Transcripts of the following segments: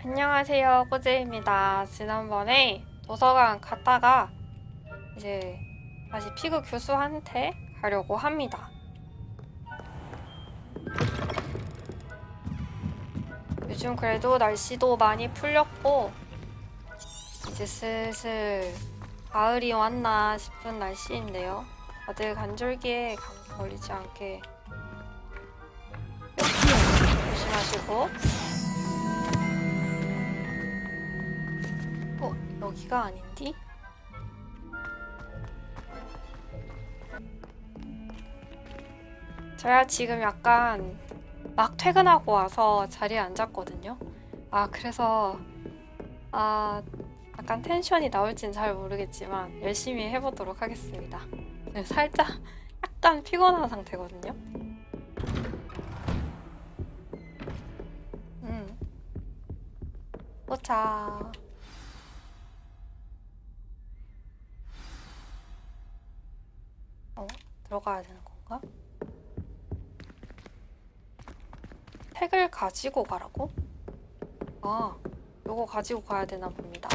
안녕하세요, 꼬제입니다. 지난번에 도서관 갔다가 이제 다시 피그 교수한테 가려고 합니다. 요즘 그래도 날씨도 많이 풀렸고 이제 슬슬 가을이 왔나 싶은 날씨인데요. 다들 간절기에 감기 걸리지 않게 조심하시고. 여기가 아닌디? 제가 지금 약간 막 퇴근하고 와서 자리에 앉았거든요. 그래서 약간 텐션이 나올진 잘 모르겠지만 열심히 해보도록 하겠습니다. 살짝 약간 피곤한 상태거든요. 보자. 들어가야 되는 건가? 책을 가지고 가라고? 요거 가지고 가야 되나 봅니다.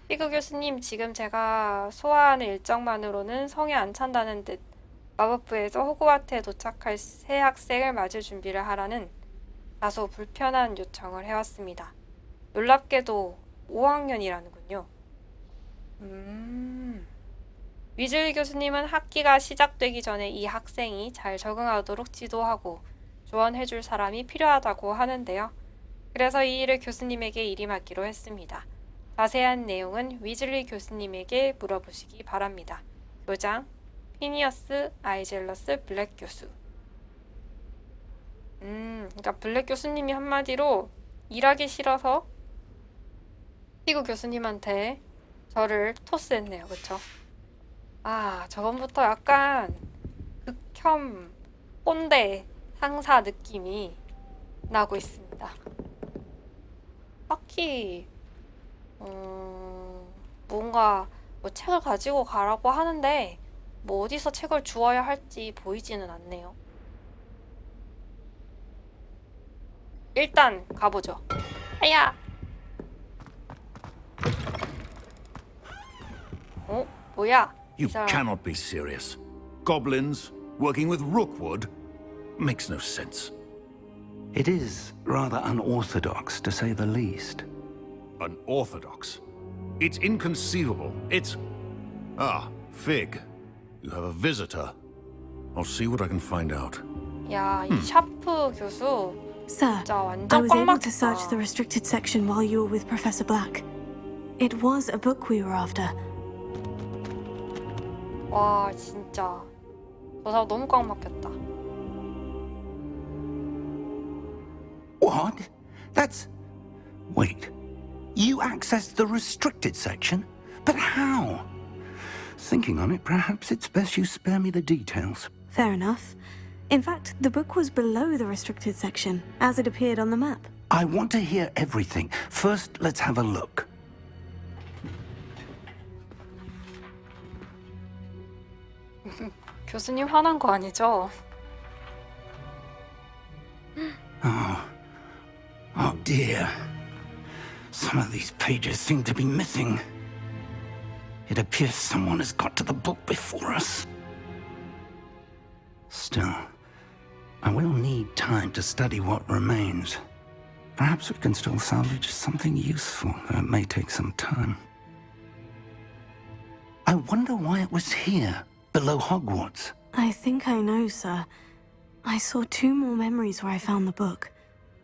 피그 교수님, 지금 제가 소화하는 일정만으로는 성에 안 찬다는 듯 마법부에서 호그와트에 도착할 새 학생을 맞을 준비를 하라는 다소 불편한 요청을 해왔습니다. 놀랍게도 5학년이라는군요. 위즐리 교수님은 학기가 시작되기 전에 이 학생이 잘 적응하도록 지도하고 조언해줄 사람이 필요하다고 하는데요. 그래서 이 일을 교수님에게 일임하기로 했습니다. 자세한 내용은 위즐리 교수님에게 물어보시기 바랍니다. 교장, 피니어스 아이젤러스 블랙 교수. 그러니까 블랙 교수님이 한마디로 일하기 싫어서 피그 교수님한테 저를 토스했네요. 그쵸? 저번부터 약간 극혐 꼰대 상사 느낌이 나고 있습니다. 딱히 뭔가 책을 가지고 가라고 하는데 어디서 책을 주어야 할지 보이지는 않네요. 일단 가보죠. 아야! 뭐야? You cannot be serious. Goblins working with rookwood makes no sense. It is rather unorthodox, to say the least. Unorthodox? It's inconceivable. It's... Fig. You have a visitor. I'll see what I can find out. 야, 이 샤프 교수 Sir, 진짜 완전 I was 꽉 able to search the 막혔다. restricted section while you were with Professor Black. It was a book we were after. 와, 진짜 저 사람 너무 꽉 막혔다. What? That's... Wait. You accessed the restricted section? But how? Thinking on it, perhaps it's best you spare me the details. Fair enough. In fact, the book was below the restricted section, as it appeared on the map. I want to hear everything. First, let's have a look. 교수님 화난 거 아니죠? Oh dear. Some of these pages seem to be missing. It appears someone has got to the book before us. Still, I will need time to study what remains. Perhaps we can still salvage something useful, though it may take some time. I wonder why it was here, below Hogwarts. I think I know, sir. I saw 2 more memories where I found the book.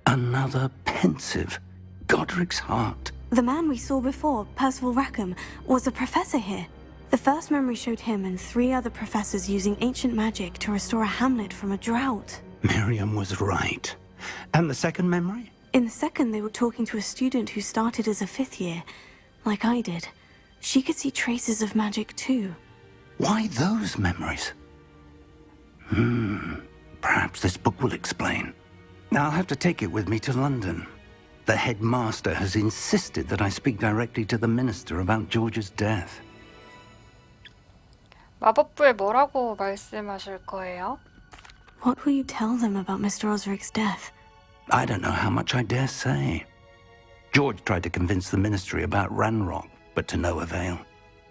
Another pensive, Godric's heart. The man we saw before, Percival Rackham, was a professor here. The first memory showed him and 3 other professors using ancient magic to restore a hamlet from a drought. Miriam was right. And the second memory? In the second, they were talking to a student who started as a 5th year, like I did. She could see traces of magic too. Why those memories? Perhaps this book will explain. I'll have to take it with me to London. The headmaster has insisted that I speak directly to the minister about George's death. 마법부에 뭐라고 말씀하실 거예요? What will you tell them about Mr. Osric's death? I don't know how much I dare say. George tried to convince the ministry about Ranrock, but to no avail.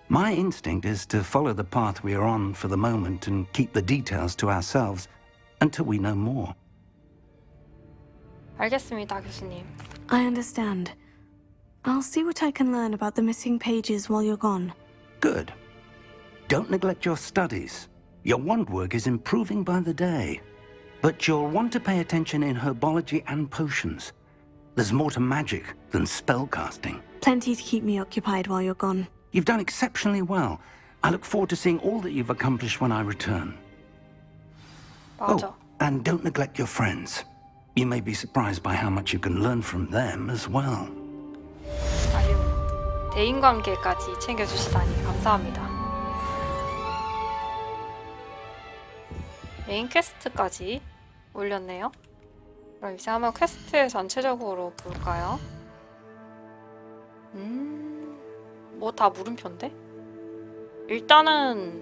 My instinct is to follow the path we are on for the moment and keep the details to ourselves until we know more. 알겠습니다, 교수님. I understand. I'll see what I can learn about the missing pages while you're gone. Good. Don't neglect your studies. Your wand work is improving by the day. But you'll want to pay attention in herbology and potions. There's more to magic than spellcasting. Plenty to keep me occupied while you're gone. You've done exceptionally well. I look forward to seeing all that you've accomplished when I return. 맞아. Oh, and don't neglect your friends. You may be surprised by how much you can learn from them as well. 아유, 대인관계까지 챙겨주시다니 감사합니다. 메인 퀘스트까지 올렸네요. 그럼 이제 한번 퀘스트 전체적으로 볼까요? 뭐 다 물음표인데? 일단은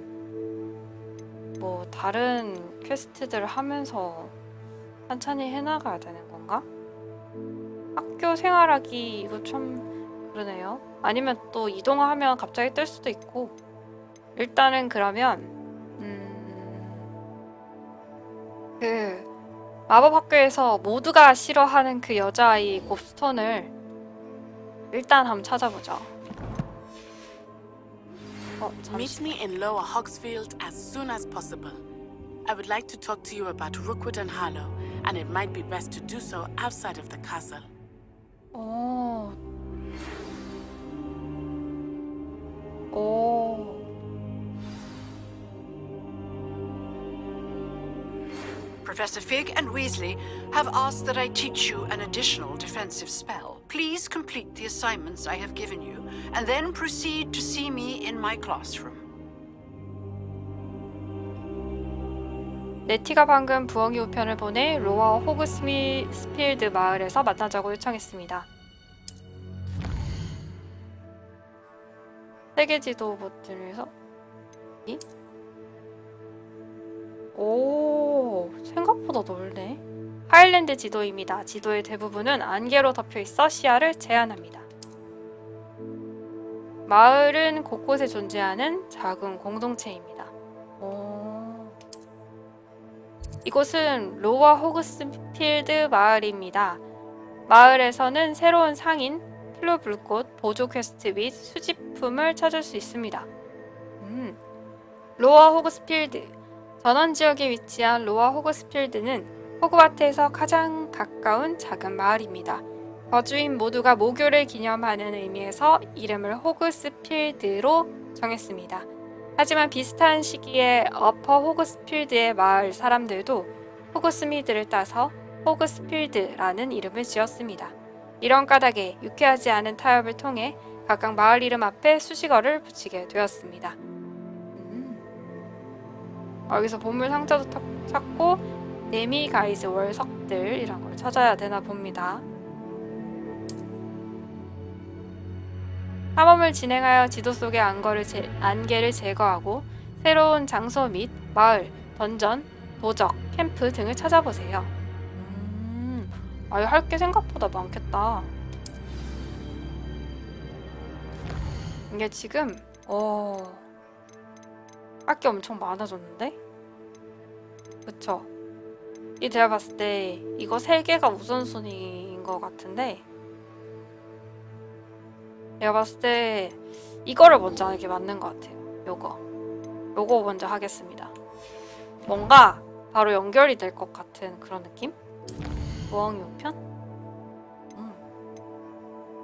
뭐 다른 퀘스트들을 하면서 천천히 해나가야 되는 건가? 학교 생활하기 이거 좀 그러네요. 아니면 또 이동하면 갑자기 뜰 수도 있고. 일단은 그러면 그 마법학교에서 모두가 싫어하는 그 여자아이 곱스톤을 일단 한번 찾아보자. Meet me in Lower Hogsfield as soon as possible. I would like to talk to you about Rookwood and Harlow, and it might be best to do so outside of the castle. 오. Professor Fig and Weasley have asked that I teach you an additional defensive spell. Please complete the assignments I have given you, and then proceed to see me in my classroom. 네티가 방금 부엉이 우편을 보내 로어 호그스필드 마을에서 만나자고 요청했습니다. 세계 지도 버튼에서 오, 생각보다 넓네. 하일랜드 지도입니다. 지도의 대부분은 안개로 덮여 있어 시야를 제한합니다. 마을은 곳곳에 존재하는 작은 공동체입니다. 이곳은 로어 호그스필드 마을입니다. 마을에서는 새로운 상인, 플루불꽃, 보조 퀘스트 및 수집품을 찾을 수 있습니다. 로어 호그스필드 전원 지역에 위치한 로어 호그스필드는 호그와트에서 가장 가까운 작은 마을입니다. 거주인 모두가 모교를 기념하는 의미에서 이름을 호그스필드로 정했습니다. 하지만 비슷한 시기에 어퍼 호그스필드의 마을 사람들도 호그스미드를 따서 호그스필드라는 이름을 지었습니다. 이런 까닭에 유쾌하지 않은 타협을 통해 각각 마을 이름 앞에 수식어를 붙이게 되었습니다. 여기서 보물 상자도 찾고 네미 가이즈 월석들 이런 걸 찾아야 되나 봅니다. 탐험을 진행하여 지도 속의 안개를 제거하고 새로운 장소 및 마을, 던전, 도적, 캠프 등을 찾아보세요. 아유, 할 게 생각보다 많겠다. 이게 지금 할 게 엄청 많아졌는데? 그쵸? 이 제가 봤을 때 이거 3개가 우선순위인 것 같은데 제가 봤을 때 이거를 먼저 하는 게 맞는 것 같아요. 요거 먼저 하겠습니다. 뭔가 바로 연결이 될 것 같은 그런 느낌? 부엉이 우편?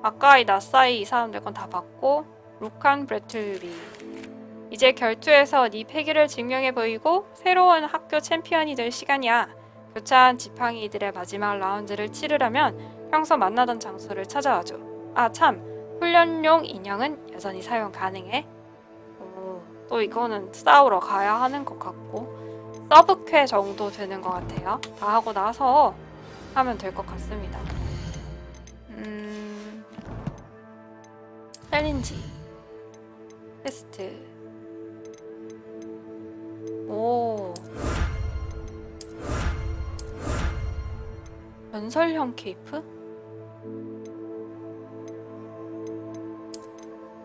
아까 이 나사이 이 사람들 건 다 봤고 루칸 브레틀리 이제 결투에서 네 패기를 증명해 보이고 새로운 학교 챔피언이 될 시간이야. 교차한 지팡이들의 마지막 라운드를 치르려면 평소 만나던 장소를 찾아와줘. 아 참, 훈련용 인형은 여전히 사용 가능해. 또 이거는 싸우러 가야 하는 것 같고 서브퀘 정도 되는 것 같아요. 다 하고 나서 하면 될 것 같습니다. 챌린지 테스트 오 연설형 케이프?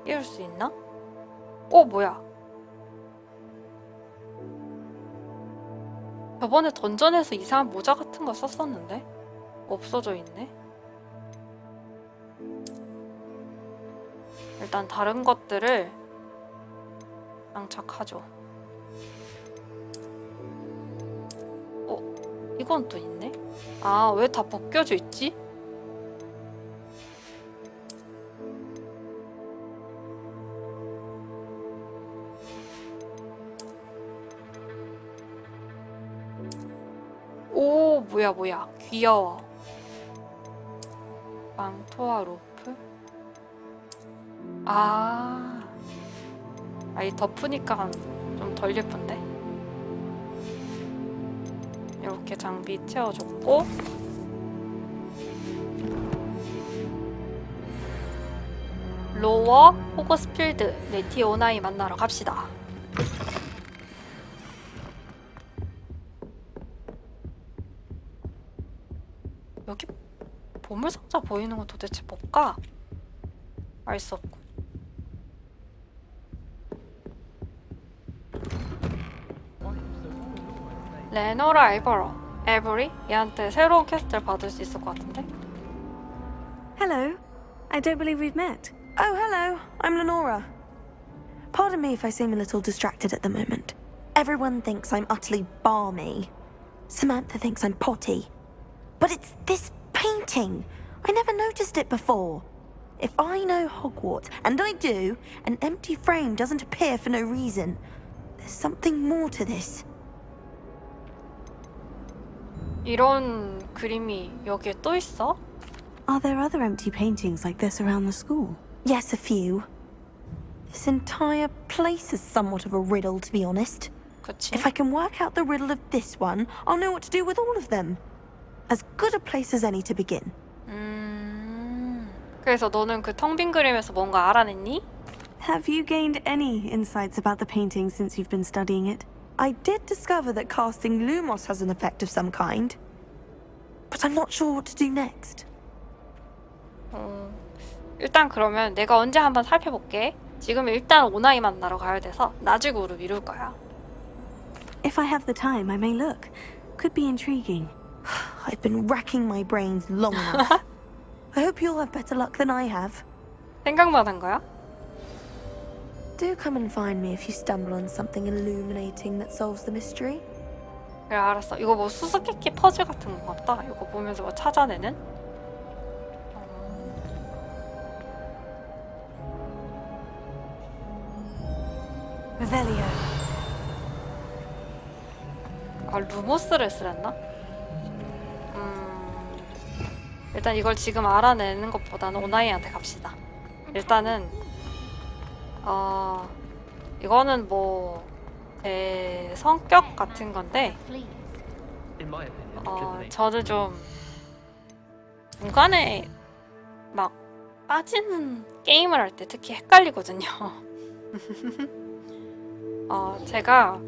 띄울 수 있나? 뭐야? 저번에 던전에서 이상한 모자 같은 거 썼었는데? 없어져 있네? 일단 다른 것들을 장착하죠. 이건 또 있네? 아, 왜 다 벗겨져 있지? 오, 뭐야. 귀여워. 망토와 로프? 이 덮으니까 좀 덜 예쁜데? 이렇게 장비 채워줬고, 로어 호그스필드 네티 오나이 만나러 갑시다. 여기 보물상자 보이는 건 도대체 뭘까? 알 수 없고. 레노라 에버리? 얘한테 새로운 퀘스트를 받을 수 있을 것 같은데? Hello. I don't believe we've met. Oh, hello. I'm Lenora. Pardon me if I seem a little distracted at the moment. Everyone thinks I'm utterly balmy. Samantha thinks I'm potty. But it's this painting. I never noticed it before. If I know Hogwarts, and I do, an empty frame doesn't appear for no reason. There's something more to this. 이런 그림이 여기에 또 있어? Are there other empty paintings like this around the school? Yes, a few. This entire place is somewhat of a riddle, to be honest. 그치? If I can work out the riddle of this one, I'll know what to do with all of them. As good a place as any to begin. 그래서 너는 그 텅 빈 그림에서 뭔가 알아냈니? Have you gained any insights about the painting since you've been studying it? I did discover that casting Lumos has an effect of some kind. But I'm not sure what to do next. 일단 그러면 내가 언제 한번 살펴볼게. 지금 일단 오나이 만나러 가야 돼서 나중으로 미룰 거야. If I have the time, I may look. Could be intriguing. I've been racking my brains long enough. I hope you'll have better luck than I have. 생각만 한 거야? Do come and find me if you stumble on something illuminating that solves the mystery. 그래, 알았어. 이거 뭐 수수께끼 퍼즐 같은 건가 보다. 이거 보면서 뭐 찾아내는? Revelio. 루모스를 쓰랬나? 일단 이걸 지금 알아내는 것보다는 오나이한테 갑시다. 일단은 이거는 뭐 제 성격 같은 건데 저는 좀 중간에 막 빠지는 게임을 할 때 특히 헷갈리거든요. 제가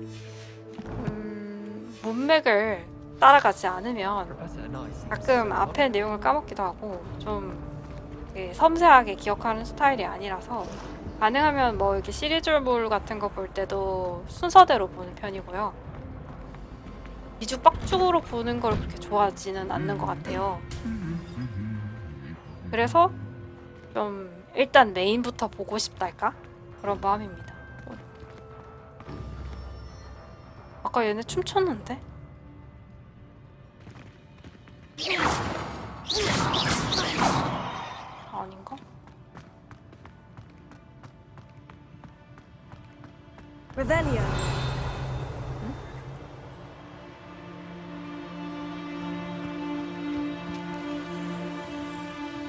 문맥을 따라가지 않으면 가끔 앞에 내용을 까먹기도 하고 좀 섬세하게 기억하는 스타일이 아니라서 가능하면 뭐 이렇게 시리즈물 같은 거 볼 때도 순서대로 보는 편이고요. 뒤죽박죽으로 보는 걸 그렇게 좋아하지는 않는 것 같아요. 그래서 좀 일단 메인부터 보고 싶달까? 그런 마음입니다. 아까 얘네 춤췄는데? 아닌가? Revelio.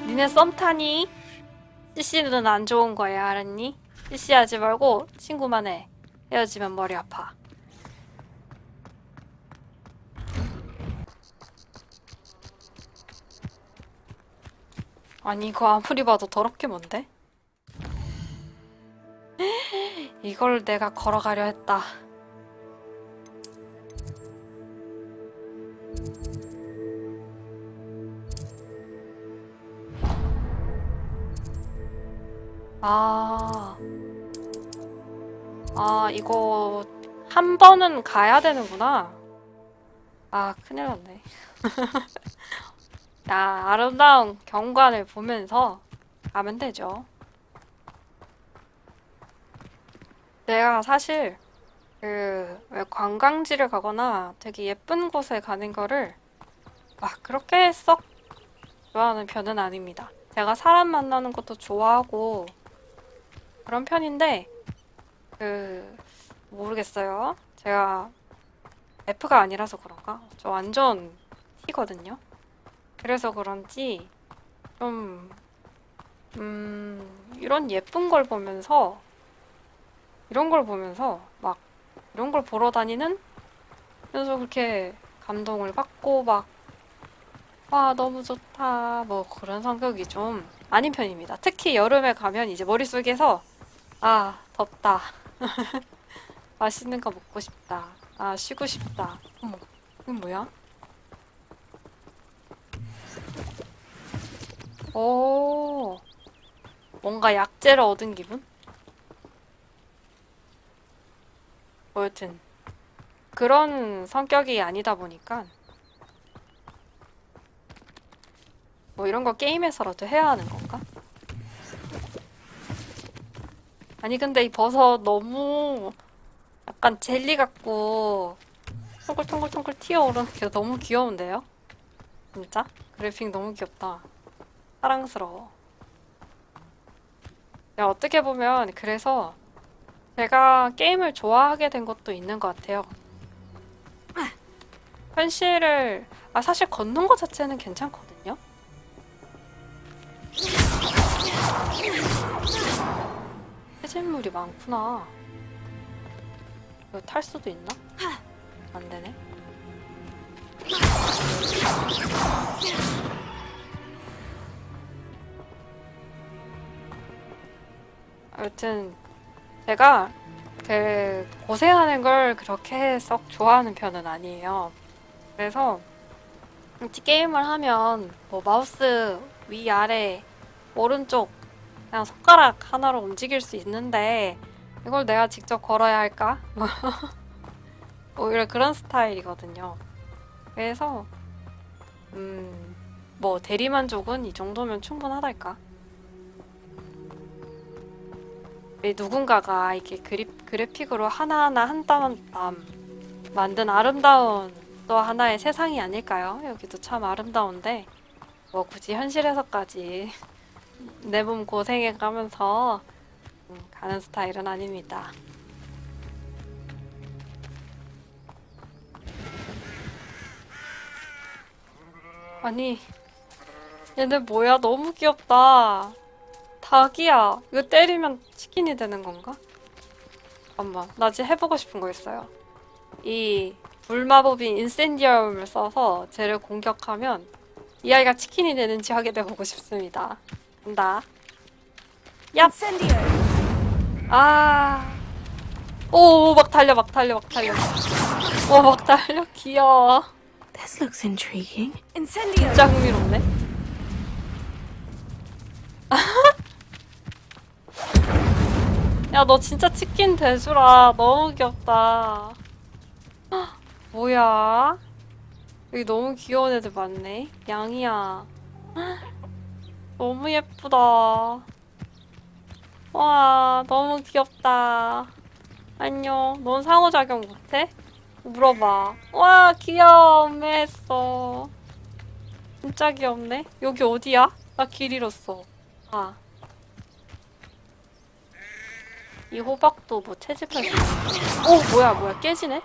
니네 썸 타니? CC는 안 좋은 거야, 알았니? CC 하지 말고 친구만 해. 헤어지면 머리 아파. 아니 이거 아무리 봐도 더럽게 뭔데? 이걸 내가 걸어가려 했다. 아, 이거 한 번은 가야 되는구나. 아, 큰일 났네. 야, 아름다운 경관을 보면서 가면 되죠. 내가 사실 왜 관광지를 가거나 되게 예쁜 곳에 가는 거를 막 그렇게 썩 좋아하는 편은 아닙니다. 제가 사람 만나는 것도 좋아하고 그런 편인데 모르겠어요. 제가 F가 아니라서 그런가? 저 완전 T거든요. 그래서 그런지 좀 이런 예쁜 걸 보면서 이런 걸 보면서 막 이런 걸 보러 다니는 그래서 그렇게 감동을 받고 막 와, 너무 좋다. 뭐 그런 성격이 좀 아닌 편입니다. 특히 여름에 가면 이제 머릿속에서 아, 덥다. 맛있는 거 먹고 싶다. 아, 쉬고 싶다. 어머, 이건 뭐야? 오, 뭔가 약재를 얻은 기분? 뭐 여튼 그런 성격이 아니다 보니까 뭐 이런 거 게임에서라도 해야 하는 건가? 아니 근데 이 버섯 너무 약간 젤리 같고 통글통글통글 튀어오르는 게 너무 귀여운데요? 진짜? 그래픽 너무 귀엽다. 사랑스러워. 야, 어떻게 보면 그래서 제가 게임을 좋아하게 된 것도 있는 것 같아요. 사실 걷는 것 자체는 괜찮거든요? 해진물이 많구나. 이거 탈 수도 있나? 안 되네. 아무튼 제가 고생하는 걸 그렇게 썩 좋아하는 편은 아니에요. 그래서 게임을 하면 뭐 마우스 위, 아래, 오른쪽 그냥 손가락 하나로 움직일 수 있는데 이걸 내가 직접 걸어야 할까? 오히려 그런 스타일이거든요. 그래서 뭐 대리만족은 이 정도면 충분하달까? 누군가가 이렇게 그래픽으로 하나하나 한 땀 한 땀 만든 아름다운 또 하나의 세상이 아닐까요? 여기도 참 아름다운데 뭐 굳이 현실에서까지 내 몸 고생해 가면서 가는 스타일은 아닙니다. 아니 얘네 뭐야? 너무 귀엽다. 닭이야. 이거 때리면 치킨이 되는 건가? 잠깐만. 나 지금 해보고 싶은 거 있어요. 이 불마법인 인센디엄을 써서 쟤를 공격하면 이 아이가 치킨이 되는지 확인해보고 싶습니다. 간다. 얍! 아. 오, 막 달려. 오, 막 달려. 귀여워. This looks intriguing. 진짜 흥미롭네. 야, 너 진짜 치킨 돼주라. 너무 귀엽다. 헉, 뭐야? 여기 너무 귀여운 애들 많네. 양이야. 헉, 너무 예쁘다. 와, 너무 귀엽다. 안녕. 넌 상호작용 못해? 물어봐. 와, 귀여워. 엄매했어. 진짜 귀엽네. 여기 어디야? 나 길 잃었어. 아. 이 호박도 뭐 채집할 수 있어. 오, 뭐야. 깨지네?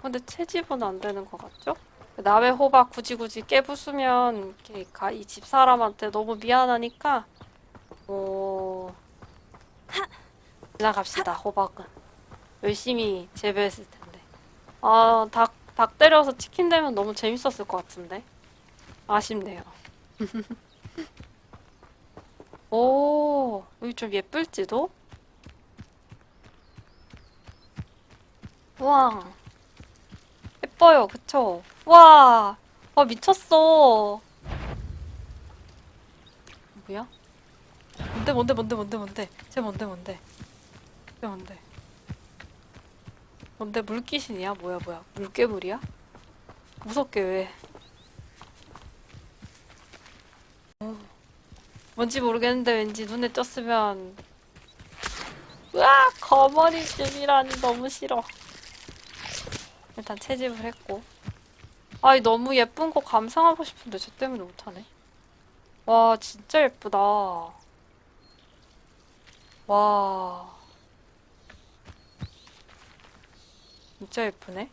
근데 채집은 안 되는 것 같죠? 남의 호박 굳이 깨부수면 이렇게 이 집 사람한테 너무 미안하니까 지나갑시다. 호박은 열심히 재배했을 텐데. 아, 닭 때려서 치킨 되면 너무 재밌었을 것 같은데. 아쉽네요. 오, 여기 좀 예쁠지도? 우와, 예뻐요, 그쵸? 와, 미쳤어. 뭐야? 뭔데? 쟤 뭔데? 뭔데 물귀신이야? 뭐야? 물괴물이야? 무섭게 왜? 뭔지 모르겠는데 왠지 눈에 떴으면 으악! 거머리 집이라니 너무 싫어. 일단 채집을 했고. 아이 너무 예쁜 거 감상하고 싶은데 저 때문에 못하네. 와 진짜 예쁘다. 와 진짜 예쁘네.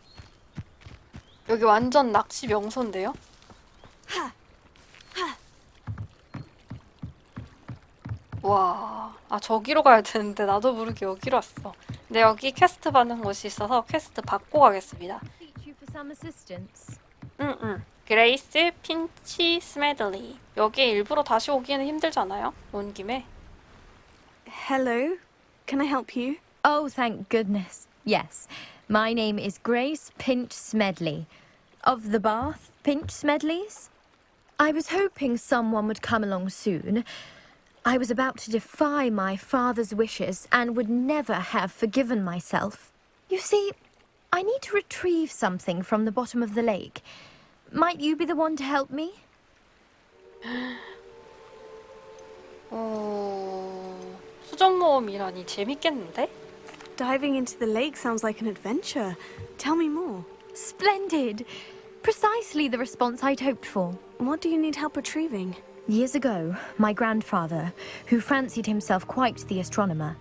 여기 완전 낚시 명소인데요? 와, 아 저기로 가야 되는데 나도 모르게 여기로 왔어. 근데 여기 퀘스트 받는 곳이 있어서 퀘스트 받고 가겠습니다. Teach you for some assistance. 그레이스 핀치 스메들리. 여기 일부러 다시 오기는 힘들잖아요? 온 김에. Hello. Can I help you? Oh, thank goodness. Yes. My name is Grace Pinch Smedley. Of the Bath Pinch Smedleys? I was hoping someone would come along soon. I was about to defy my father's wishes and would never have forgiven myself. You see, I need to retrieve something from the bottom of the lake. Might you be the one to help me? 수정 모험이라니 재밌겠는데? Diving into the lake sounds like an adventure. Tell me more. Splendid! Precisely the response I'd hoped for. What do you need help retrieving? Years ago, my grandfather, who fancied himself quite the astronomer,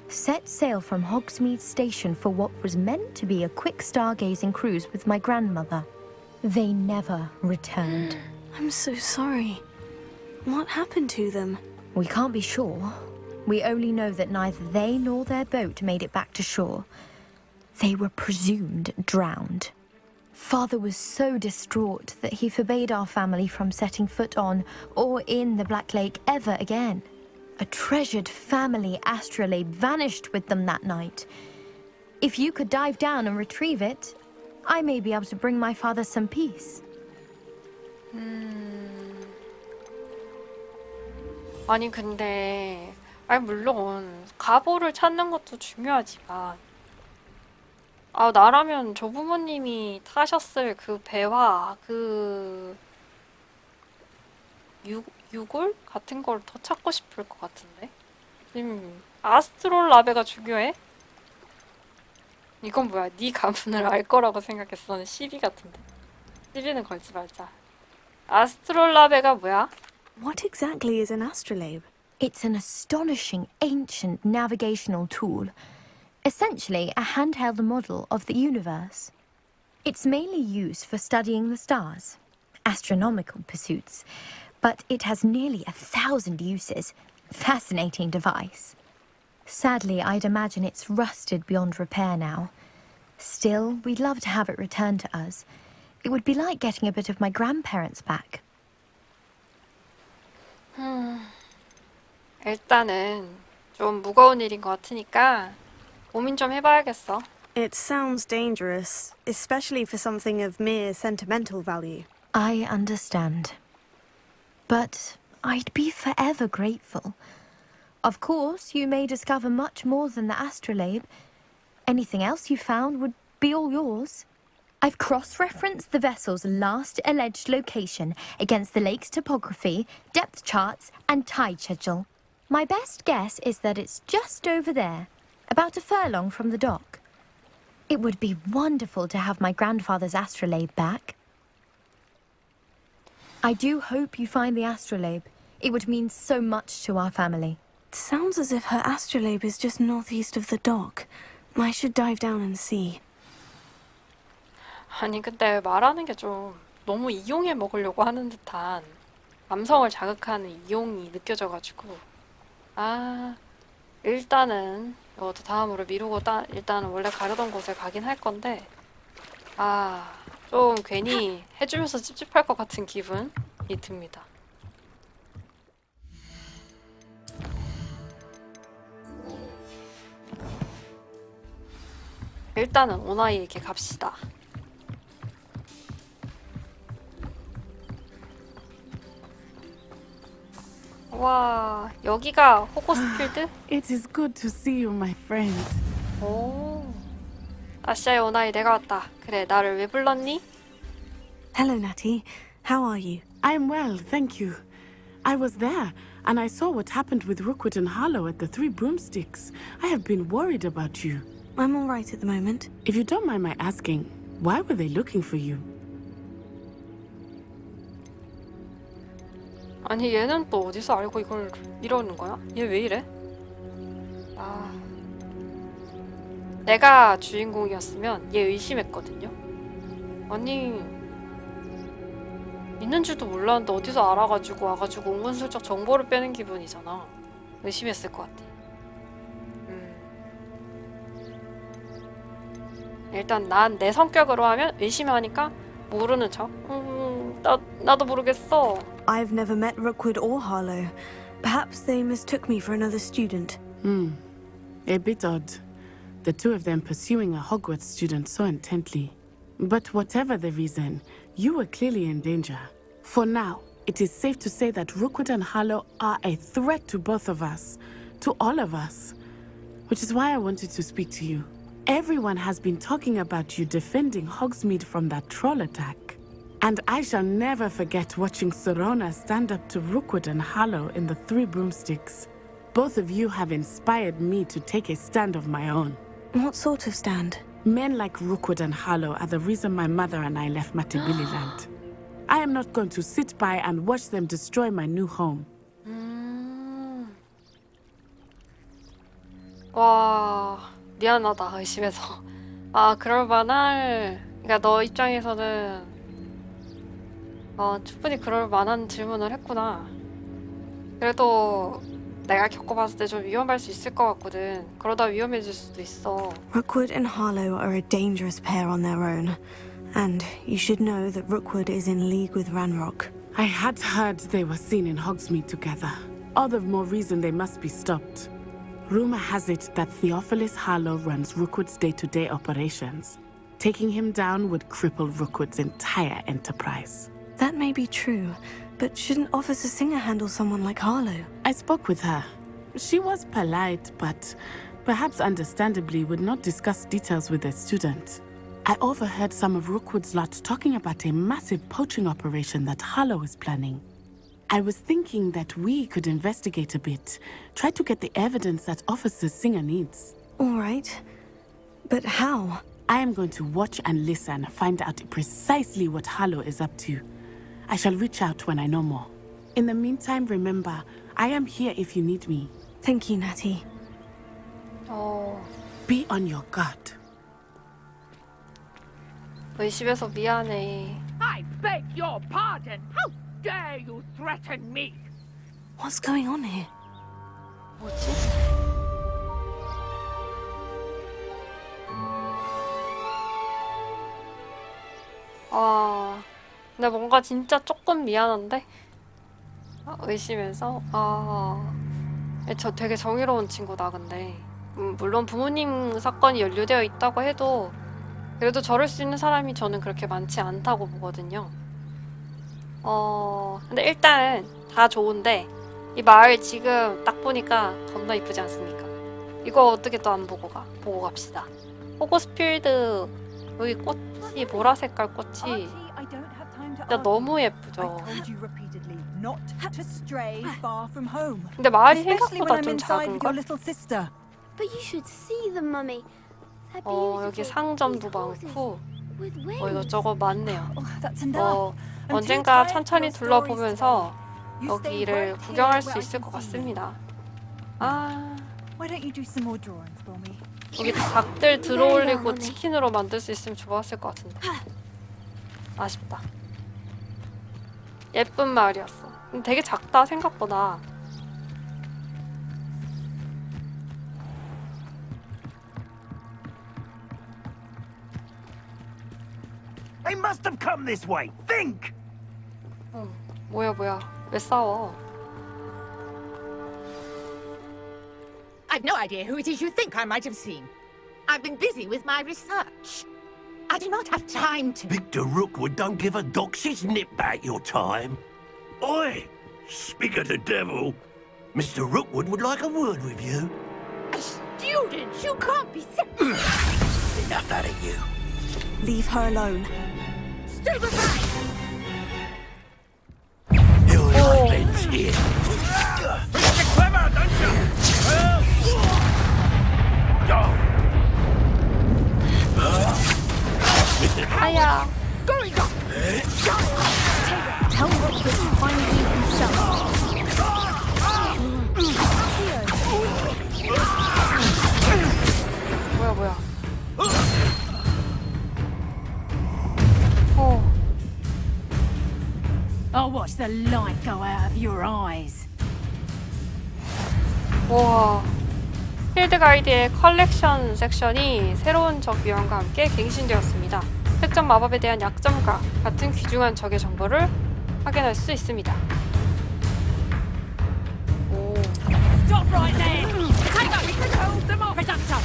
set sail from Hogsmeade Station for what was meant to be a quick stargazing cruise with my grandmother. They never returned. I'm so sorry. What happened to them? We can't be sure. We only know that neither they nor their boat made it back to shore. They were presumed drowned. Father was so distraught that he forbade our family from setting foot on or in the Black Lake ever again. A treasured family astrolabe vanished with them that night. If you could dive down and retrieve it, I may be able to bring my father some peace. 아니 근데 물론 가보를 찾는 것도 중요하지만 나라면 조부모님이 타셨을 그 배와 그 유골 같은 걸 더 찾고 싶을 것 같은데. 지금 아스트롤라베가 중요해? 이건 뭐야? 네 가문을 알 거라고 생각했어. 시비 같은데. 시비는 걸지 말자. 아스트롤라베가 뭐야? What exactly is an astrolabe? It's an astonishing ancient navigational tool. Essentially a handheld model of the universe. It's mainly used for studying the stars, astronomical pursuits, but it has nearly 1,000 uses. Fascinating device. Sadly, I'd imagine it's rusted beyond repair now. Still, we'd love to have it returned to us. It would be like getting a bit of my grandparents back. 일단은 좀 무거운 일인 것 같으니까 고민 좀 해봐야겠어. It sounds dangerous, especially for something of mere sentimental value. I understand. But I'd be forever grateful. Of course, you may discover much more than the astrolabe. Anything else you found would be all yours. I've cross-referenced the vessel's last alleged location against the lake's topography, depth charts, and tide schedule. My best guess is that it's just over there, about a furlong from the dock. It would be wonderful to have my grandfather's astrolabe back. I do hope you find the astrolabe. It would mean so much to our family. It sounds as if her astrolabe is just northeast of the dock. I should dive down and see. 아니 근데 말하는 게 좀 너무 이용해 먹으려고 하는 듯한 감성을 자극하는 이용이 느껴져가지고 일단은 이것도 다음으로 미루고 일단은 원래 가려던 곳에 가긴 할 건데 좀 괜히 해주면서 찝찝할 것 같은 기분이 듭니다. 일단은 오나이에게 갑시다. 와, 여기가 호그스필드? It is good to see you, my friend. 오. 아시아의 오나이 내가 왔다. 그래, 나를 왜 불렀니? Hello, Natty. How are you? I'm well, thank you. I was there, and I saw what happened with Rookwood and Harlow at the Three Broomsticks. I have been worried about you. I'm all right at the moment. If you don't mind my asking, why were they looking for you? 아니, 얘는 또 어디서 알고 이러는 거야? 얘 왜 이래? 아. 내가 주인공이었으면 얘 의심했거든요. 아니, 있는 줄도 몰랐는데 어디서 알아가지고 와가지고 은근슬쩍 정보를 빼는 기분이잖아. 의심했을 것 같아. 일단 난 내 성격으로 하면 의심하니까 모르는 척. 나도 모르겠어. I've never met Rookwood or Harlow. Perhaps they mistook me for another student. A bit odd. The two of them pursuing a Hogwarts student so intently. But whatever the reason, you were clearly in danger. For now, it is safe to say that Rookwood and Harlow are a threat to both of us, to all of us. Which is why I wanted to speak to you. Everyone has been talking about you defending Hogsmeade from that troll attack. And I shall never forget watching Sorona stand up to Rookwood and Harlow in the Three Broomsticks. Both of you have inspired me to take a stand of my own. What sort of stand? Men like Rookwood and Harlow are the reason my mother and I left Matabeleland. I am not going to sit by and watch them destroy my new home. 와, 미안하다, 의심해서. 아, 그럴 만할... 그러니까 너 입장에서는 충분히 그럴 만한 질문을 했구나. 그래도 내가 겪어봤을 때 좀 위험할 수 있을 것 같거든. 그러다 위험해질 수도 있어. Rookwood and Harlow are a dangerous pair on their own. And you should know that Rookwood is in league with Ranrock. I had heard they were seen in Hogsmeade together. All the more reason they must be stopped. Rumor has it that Theophilus Harlow runs Rookwood's day-to-day operations. Taking him down would cripple Rookwood's entire enterprise. That may be true, but shouldn't Officer Singer handle someone like Harlow? I spoke with her. She was polite, but perhaps understandably would not discuss details with a student. I overheard some of Rookwood's lot talking about a massive poaching operation that Harlow is planning. I was thinking that we could investigate a bit, try to get the evidence that Officer Singer needs. All right. But how? I am going to watch and listen, find out precisely what Harlow is up to. I shall reach out when I know more. In the meantime, remember, I am here if you need me. Thank you, Natty. Be on your guard. 의심해서 미안해. I beg your pardon. How dare you threaten me? What's going on here? 뭐지? 근데 뭔가 진짜 조금 미안한데? 의심해서? 저 되게 정의로운 친구다, 근데. 물론 부모님 사건이 연루되어 있다고 해도 그래도 저럴 수 있는 사람이 저는 그렇게 많지 않다고 보거든요. 근데 일단 다 좋은데 이 마을 지금 딱 보니까 겁나 이쁘지 않습니까? 이거 어떻게 또 안 보고 보고 갑시다. 호그스필드 여기 꽃이 보라 색깔 꽃이 진짜 너무 예쁘죠. 근데 마을이 생각보다 좀 작은 걸? But you should see them, Mummy. 여기 상점도 많고 이것저것 많네요. 언젠가 천천히 둘러보면서 여기를 구경할 수 있을 것 같습니다. 여기 닭들 들어올리고 치킨으로 만들 수 있으면 좋았을 것 같은데 아쉽다. 예쁜 마을이었어. 되게 작다 생각보다. They must have come this way. Think! 뭐야. 왜 싸워? I've no idea who it is you think I might have seen. I've been busy with my research. I do not have time to... Victor Rookwood don't give a doxy's nip back your time. Oi! Speak of the devil. Mr. Rookwood would like a word with you. A student? You can't be Enough out of you. Leave her alone. Stay aside! Your life here. You're clever, don't you? 아야. Tell Rookwood to find me himself. 뭐야. 어. I'll watch the light go out of your eyes. 와. 필드 가이드의 컬렉션 섹션이 새로운 적 유형과 함께 갱신되었습니다. 특정 마법에 대한 약점과 같은 귀중한 적의 정보를 확인할 수 있습니다. 오. Stop right there! Take up, we can hold them off. Reductor!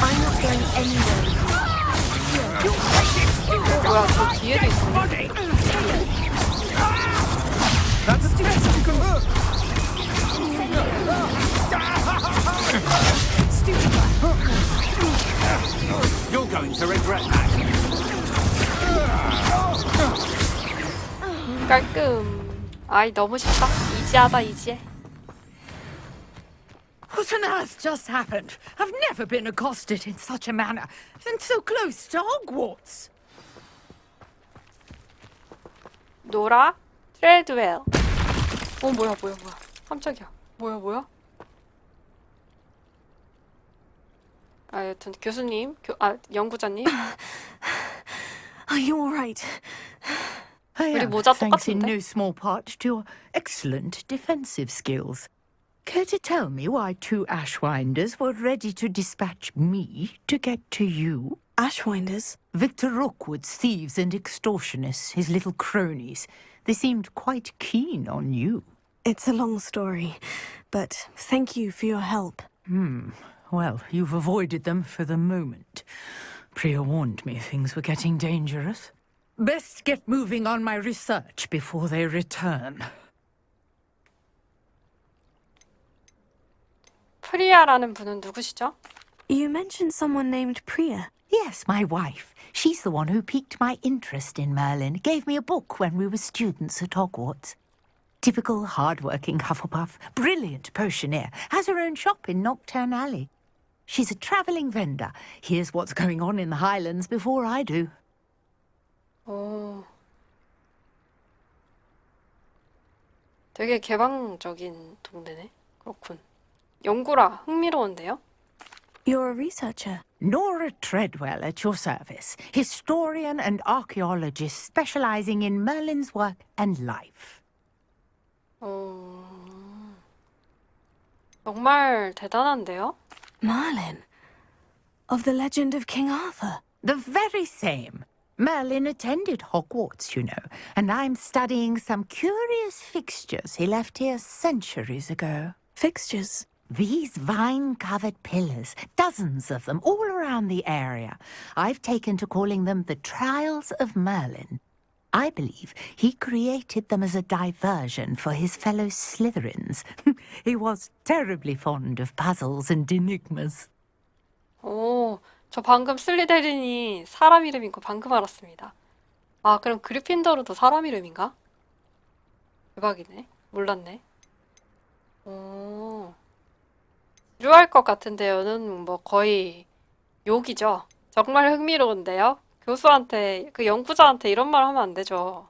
I'm not going anywhere. 뭐야, 저 뒤에도 있어. You're going to regret that. 깔끔. 아이, 너무 쉽다. 이지하다, 이지해. What on earth just happened? I've never been accosted in such a manner, and so close to Hogwarts. 노라 트레드웰. 뭐야. 깜짝이야. 뭐야. 아, 여튼 교수님, 연구자님. Are you all right? 우리 모자 thanks in 똑같은데? no small part to your excellent defensive skills. Care to tell me why 2 Ashwinders were ready to dispatch me to get to you? Ashwinders? Victor Rookwood's thieves and extortionists, his little cronies. They seemed quite keen on you. It's a long story, but thank you for your help. Well, you've avoided them for the moment. Priya warned me things were getting dangerous. Best get moving on my research before they return. 프리아라는 분은 누구시죠? You mentioned someone named Priya. Yes, my wife. She's the one who piqued my interest in Merlin. Gave me a book when we were students at Hogwarts. Typical hard-working Hufflepuff. Brilliant potioneer. Has her own shop in Knockturn Alley. She's a travelling vendor. Hears what's going on in the Highlands before I do. 오. 되게 개방적인 동네네. 그렇군. 연구라, 흥미로운데요? You're a researcher. Nora Treadwell at your service. Historian and archaeologist specialising in Merlin's work and life. 정말 대단한데요? Merlin. Of the legend of King Arthur. The very same. Merlin attended Hogwarts, you know, and I'm studying some curious fixtures he left here centuries ago. Fixtures. These vine-covered pillars, dozens of them, all around the area. I've taken to calling them the Trials of Merlin. I believe he created them as a diversion for his fellow Slytherins. He was terribly fond of puzzles and enigmas. 오, 저 방금 슬리데린이 사람 이름인 거 방금 알았습니다. 아, 그럼 그리핀도르도 사람 이름인가? 대박이네. 몰랐네. 오. 지루할 것 같은데요는 뭐 거의 욕이죠. 정말 흥미로운데요. 교수한테, 그 연구자한테 이런 말 하면 안 되죠.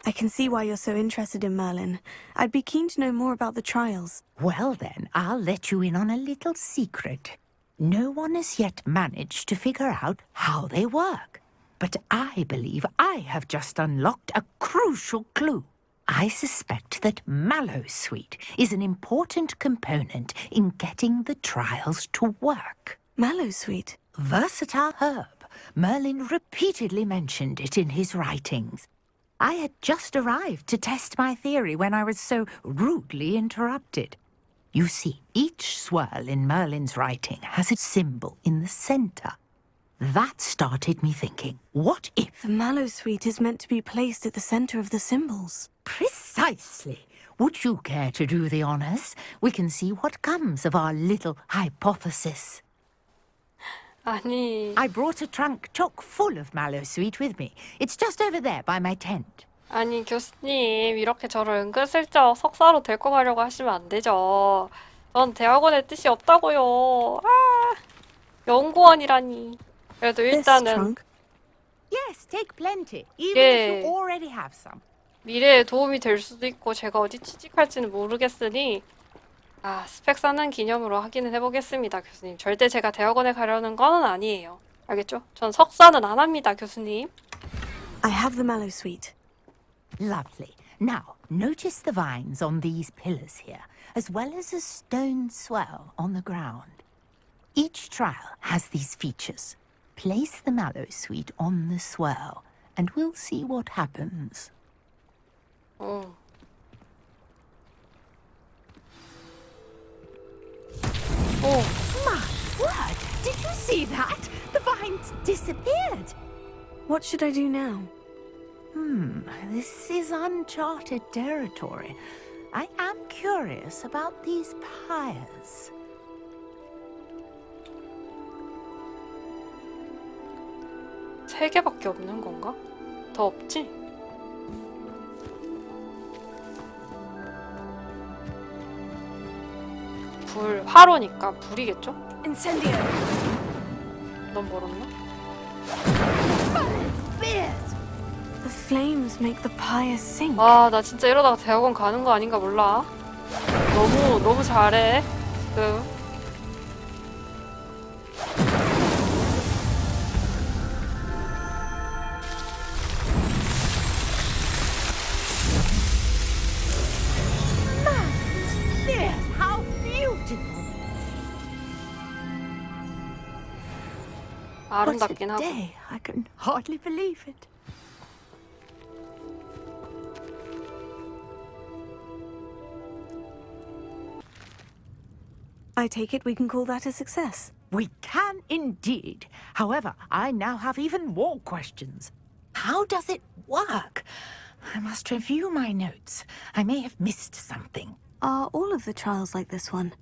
I can see why you're so interested in Merlin. I'd be keen to know more about the trials. Well then, I'll let you in on a little secret. No one has yet managed to figure out how they work. But I believe I have just unlocked a crucial clue. I suspect that Mallowsweet is an important component in getting the trials to work. Mallowsweet? Versatile herb. Merlin repeatedly mentioned it in his writings. I had just arrived to test my theory when I was so rudely interrupted. You see, each swirl in Merlin's writing has a symbol in the centre. That started me thinking, what if... The Mallowsweet is meant to be placed at the centre of the symbols. Precisely. Would you care to do the honors? We can see what comes of our little hypothesis. 아니, I brought a trunk chock full of mallowsweet with me. It's just over there by my tent. 아니 교수님 이렇게 저를 은근슬쩍 석사로 데리고 가려고 하시면 안 되죠. 전 대학원에 뜻이 없다고요. 아, 연구원이라니. 그래도 This 일단은 trunk. Yes, take plenty, even 예. if you already have some. 미래에 도움이 될 수도 있고 제가 어디 취직할지는 모르겠으니 스펙 쌓는 기념으로 확인을 해보겠습니다, 교수님. 절대 제가 대학원에 가려는 건 아니에요. 알겠죠? 전 석사는 안 합니다, 교수님. I have the mallowsweet. Lovely. Now, notice the vines on these pillars here, as well as a stone swell on the ground. Each trial has these features. Place the mallowsweet on the swell, and we'll see what happens. 어. 오, My word! Did you see that? The vines disappeared. What should I do now? This is uncharted territory. I am curious about these pyres. 세 개밖에 없는 건가? 더 없지? 화로니까 불이겠죠? Incendio. 너무 멀었나? The flames make the pyre sink. 와, 나 진짜 이러다가 대학원 가는 거 아닌가 몰라. 너무 잘해. How beautiful! What a 아름답긴 하고. day! I can hardly believe it. I take it we can call that a success. We can indeed. However, I now have even more questions. How does it work? I must review my notes. I may have missed something. Are all of the trials like this one?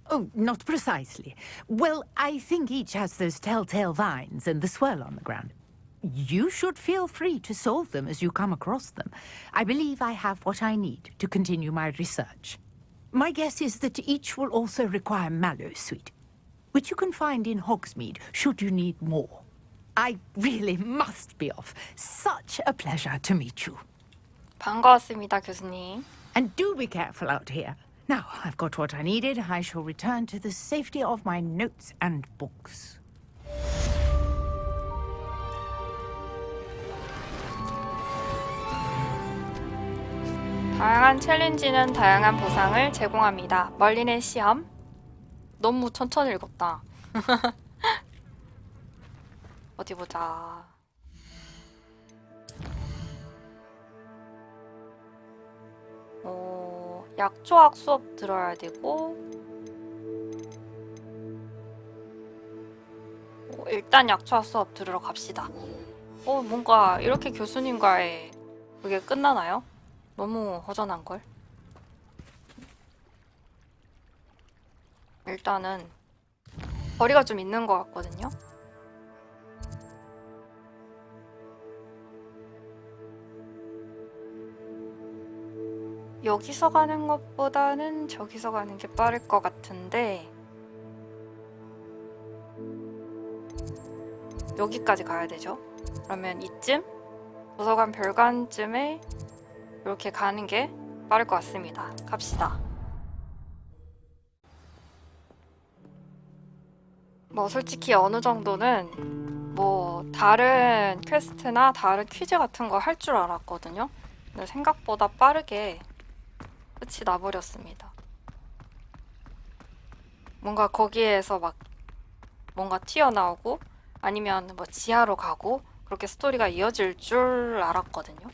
Oh, not precisely. Well, I think each has those telltale vines and the swirl on the ground. You should feel free to solve them as you come across them. I believe I have what I need to continue my research. My guess is that each will also require mallowsweet, which you can find in Hogsmeade should you need more. I really must be off. Such a pleasure to meet you. 반가웠습니다, 교수님. And do be careful out here. Now, I've got what I needed. I shall return to the safety of my notes and books. 다양한 챌린지는 다양한 보상을 제공합니다. 멀린의 시험. 너무 천천히 읽었다. 어디 보자. 약초학 수업 들어야 되고 일단 약초학 수업 들으러 갑시다. 뭔가 이렇게 교수님과의 그게 끝나나요? 너무 허전한걸? 일단은 거리가 좀 있는 것 같거든요? 여기서 가는 것보다는 저기서 가는 게 빠를 것 같은데 여기까지 가야 되죠? 그러면 이쯤? 도서관 별관쯤에 이렇게 가는 게 빠를 것 같습니다. 갑시다. 뭐 솔직히 어느 정도는 뭐 다른 퀘스트나 다른 퀴즈 같은 거 할 줄 알았거든요. 근데 생각보다 빠르게 끝이 나버렸습니다. 뭔가 거기에서 막 뭔가 튀어나오고 아니면 뭐 지하로 가고 그렇게 스토리가 이어질 줄 알았거든요.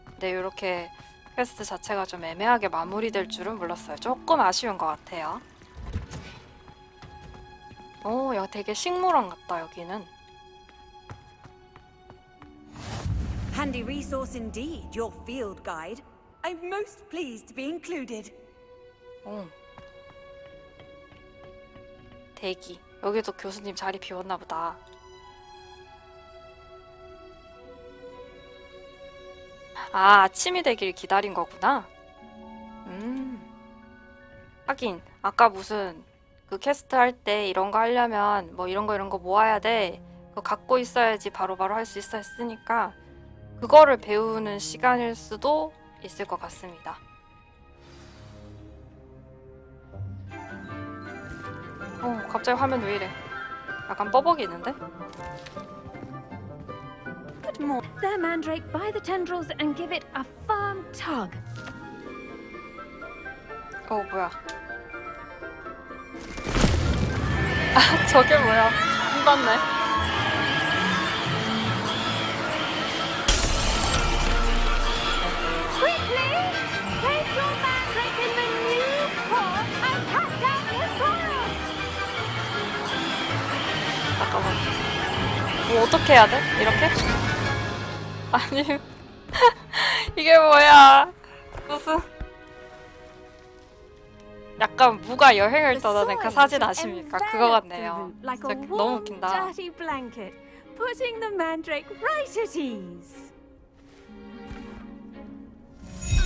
근데 이렇게 퀘스트 자체가 좀 애매하게 마무리될 줄은 몰랐어요. 조금 아쉬운 것 같아요. 야, 되게 식물원 같다, 여기는. Handy resource indeed, your field guide. I'm most pleased to be included. 대기. 여기도 교수님 자리 비웠나 보다. 아, 아침이 되길 기다린 거구나. 하긴 아까 무슨 그 캐스트 할 때 이런 거 하려면 뭐 이런 거 모아야 돼. 그거 갖고 있어야지 바로바로 할 수 있어 했으니까 그거를 배우는 시간일 수도 있을 것 같습니다. 갑자기 화면 왜 이래? 약간 뻐벅이는데? Good more. Their mandrake by the tendrils and give it a firm tug. 뭐야? 아, 저게 뭐야? 안 봤네. Quickly! Take your mandrake in the new pot and cut down the soil! 잠깐만. 뭐 어떻게 해야 돼? 이렇게? 아니 이게 뭐야? 무슨 약간 무가 여행을 떠나는 그 사진 아십니까? 그거 같네요. Like 진짜 a 너무 warm, 웃긴다. dirty blanket, putting the mandrake right at ease.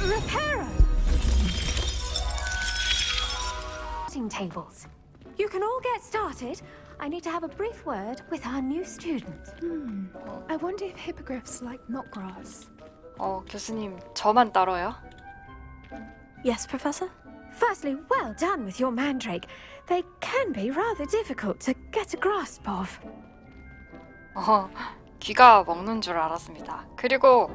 Reparo! Tables. You can all get started. I need to have a brief word with our new student. I wonder if hippogriffs like knotgrass. 교수님 저만 따로요? Yes, Professor? Firstly, well done with your mandrake. They can be rather difficult to get a grasp of. 귀가 먹는 줄 알았습니다. 그리고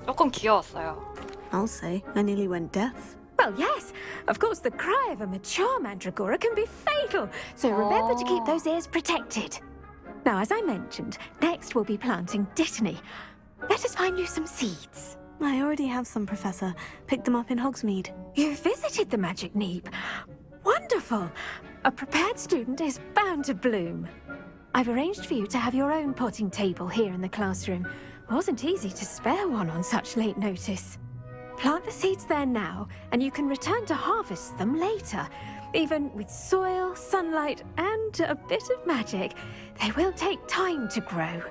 조금 귀여웠어요. I'll say, I nearly went deaf. Well, yes. Of course, the cry of a mature mandragora can be fatal, so remember to keep those ears protected. Now, as I mentioned, next we'll be planting dittany. Let us find you some seeds. I already have some, Professor. Picked them up in Hogsmeade. You visited the Magic Neep. Wonderful! A prepared student is bound to bloom. I've arranged for you to have your own potting table here in the classroom. Wasn't easy to spare one on such late notice. Plant the seeds there now, and you can return to harvest them later. Even with soil, sunlight, and a bit of magic, they will take time to grow.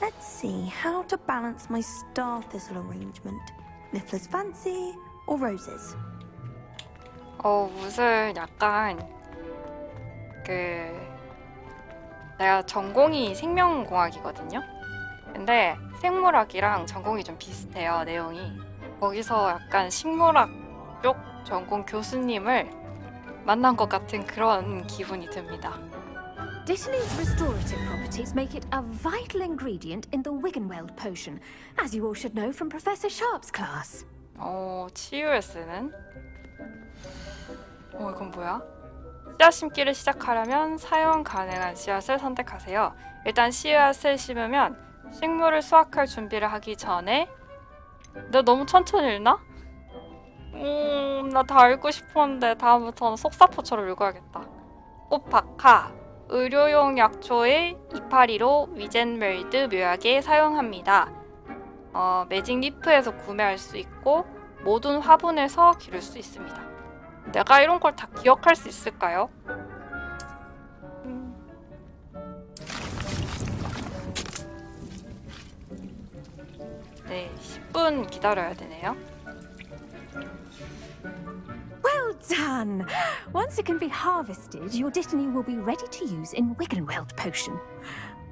Let's see how to balance my star thistle arrangement. Niffler's fancy or roses? 무슨 약간 내가 전공이 생명공학이거든요. 근데 생물학이랑 전공이 좀 비슷해요, 내용이. 거기서 약간 식물학 쪽 전공 교수님을 만난 것 같은 그런 기분이 듭니다. Dittany's restorative properties make it a vital ingredient in the Wiggenweld potion, as you all should know from Professor Sharp's class. 치유에 쓰는? 이건 뭐야? 씨앗 심기를 시작하려면 사용 가능한 씨앗을 선택하세요. 일단 씨앗을 심으면 식물을 수확할 준비를 하기 전에 내가 너무 천천히 읽나? 나 다 읽고 싶었는데 다음부터는 속사포처럼 읽어야겠다. 꽃박하 의료용 약초의 이파리로 위젠멜드 묘약에 사용합니다. 매직 리프에서 구매할 수 있고 모든 화분에서 기를 수 있습니다. 내가 이런 걸 다 기억할 수 있을까요? 네, 10분 기다려야 되네요. Well done! Once it can be harvested, your dittany will be ready to use in Wiggenweld potion.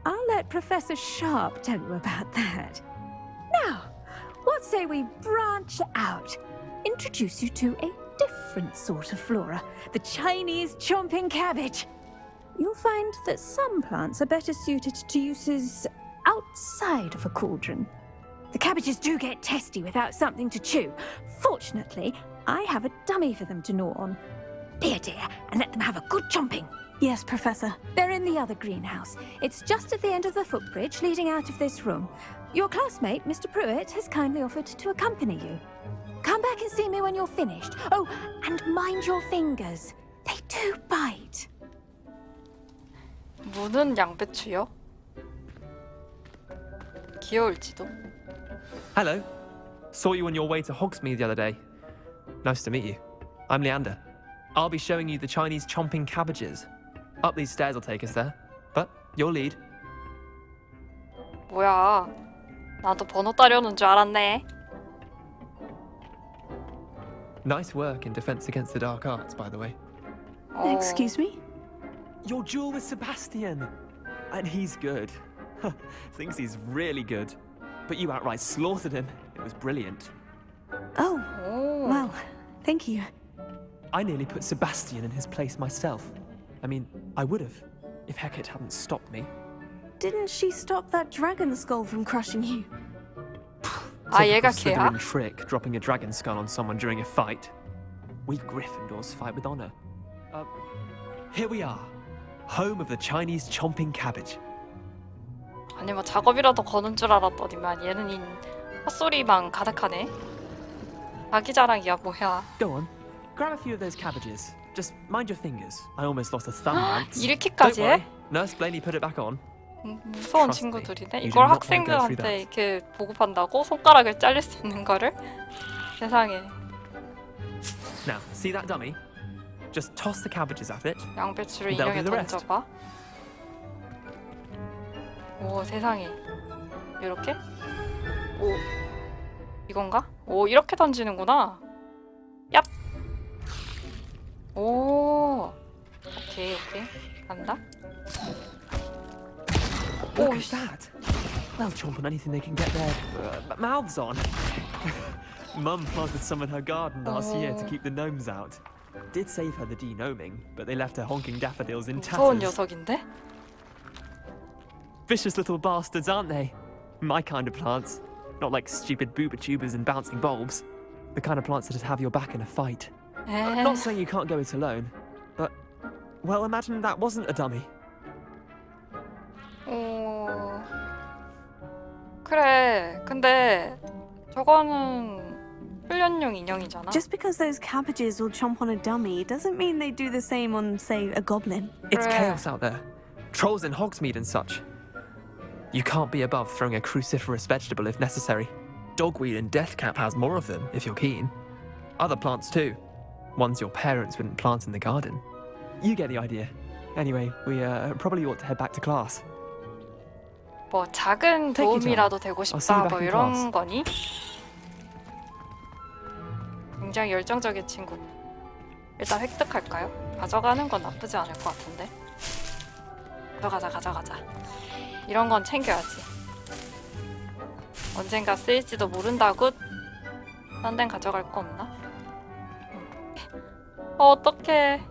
I'll let Professor Sharp tell you about that. Now, what say we branch out? Introduce you to a different sort of flora, the Chinese chomping cabbage. You'll find that some plants are better suited to uses outside of a cauldron. The cabbages do get testy without something to chew. Fortunately, I have a dummy for them to gnaw on. Be a dear and let them have a good chomping. Yes, Professor. They're in the other greenhouse. It's just at the end of the footbridge leading out of this room. Your classmate, Mr. Pruitt, has kindly offered to accompany you. Come back and see me when you're finished. Oh, and mind your fingers. They do bite. 무는 양배추요? 귀여울지도. Hello. Saw you on your way to Hogsmeade the other day. Nice to meet you. I'm Leander. I'll be showing you the Chinese chomping cabbages. Up these stairs will take us there. But you'll lead. 뭐야? 나도 번호 따려는 줄 알았네. Nice work in Defense Against the Dark Arts, by the way. Excuse me? Your duel with Sebastian. And he's good. Thinks he's really good. But you outright slaughtered him. It was brilliant. Oh, well, thank you. I nearly put Sebastian in his place myself. I mean, I would have, if Hecate hadn't stopped me. Didn't she stop that dragon skull from crushing you? 아, 얘가 Typical 걔야? Slytherin trick, dropping a dragon skull on someone during a fight. We Gryffindors fight with honor. Here we are, home of the Chinese chomping cabbage. 아니 뭐 작업이라도 거는 줄 알았더니만 얘는 헛소리만 가득하네. 자기 자랑이야 뭐야. Go on, grab a few of those cabbages. Just mind your fingers. I almost lost a thumb once. 이렇게까지 Don't worry, 해? Nurse Blaney put it back on. 무서운 Trust me, 친구들이네. you 이걸 do not wanna go through 학생들한테 이렇게 보급한다고? 손가락을 잘릴 수 있는 거를? 세상에. Now, see that dummy? Just toss the cabbages at it. 양배추를 That'll 인형에 do the rest. 던져봐. 오 세상에. 이렇게? 오 이건가? 오 이렇게 던지는구나. 얍. 오. 오케이 간다. Look at that. They'll chomp on anything they can get their mouths on. Mum planted some in her garden last year to keep the gnomes out. Did save her the de-gnoming, but they left her honking daffodils in 무서운 tatters. 녀석인데? Vicious little bastards, aren't they? My kind of plants. Not like stupid booba tubers and bouncing bulbs. The kind of plants that just have your back in a fight. Not saying you can't go it alone, but, well, imagine that wasn't a dummy. 그래. 근데 저거는 훈련용 인형이잖아. Just because those cabbages will chomp on a dummy doesn't mean they do the same on, say, a goblin. It's 그래. chaos out there. Trolls in Hogsmeade and such. You can't be above throwing a cruciferous vegetable if necessary. Dogweed and deathcap has more of them, if you're keen. Other plants too. Ones your parents wouldn't plant in the garden. You get the idea. Anyway, we probably ought to head back to class. 뭐 작은 Take your 도움이라도 time. 되고 I'll see you 싶다 back 뭐 in 이런 class. 거니? 굉장히 열정적인 친구. 일단 획득할까요? 가져가는 건 나쁘지 않을 것 같은데. 가져가자. 이런 건 챙겨야지. 언젠가 쓰일지도 모른다고. 딴 데는 가져갈 거 없나? 어떡해.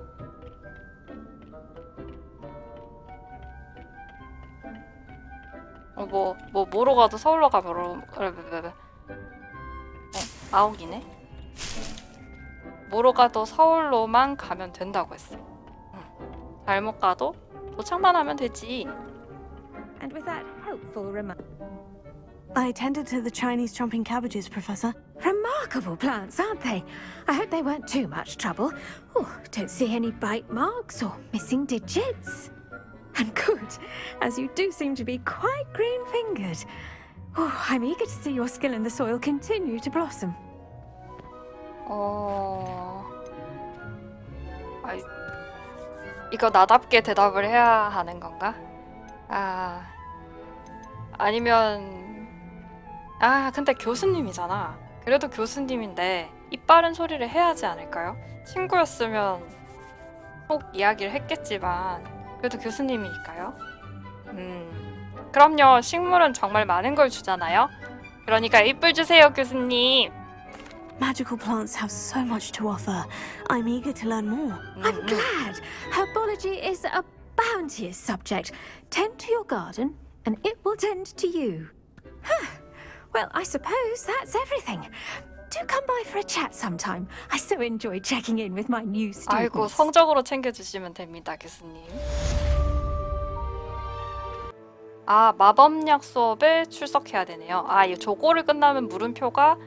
뭐로 가도 서울로 가면 아욱이네. 뭐로 가도 서울로만 가면 된다고 했어. 잘못 가도 도착만 하면 되지. And with that helpful remark, I attended to the Chinese chomping cabbages, Professor. Remarkable plants, aren't they? I hope they weren't too much trouble. Oh, don't see any bite marks or missing digits. And good, as you do seem to be quite green-fingered. Oh, I'm eager to see your skill in the soil continue to blossom. 이거 나답게 대답을 해야 하는 건가? 아니면 근데 교수님이잖아. 그래도 교수님인데 입 바른 소리를 해야 하지 않을까요? 친구였으면 속 이야기를 했겠지만 그래도 교수님이니까요. 그럼요. 식물은 정말 많은 걸 주잖아요. 그러니까 잎을 주세요, 교수님. Magical plants have so much to offer. I'm eager to learn more. I'm glad. Herbology is a bounteous subject. Tend to your garden, and it will tend to you. Well, I suppose that's everything. Do come by for a chat sometime. I so enjoy checking in with my new students. 아이고, 성적으로 챙겨주시면 됩니다, 교수님. 마법약 수업에 출석해야 되네요. 이 조고를 끝나면 물음표가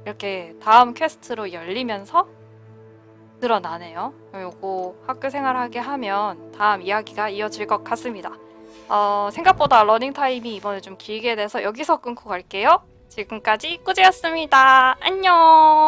이렇게 다음 퀘스트로 열리면서 드러나네요. 요거 학교 생활하게 하면 다음 이야기가 이어질 것 같습니다. 생각보다 러닝 타임이 이번에 좀 길게 돼서 여기서 끊고 갈게요. 지금까지 꾸지였습니다. 안녕!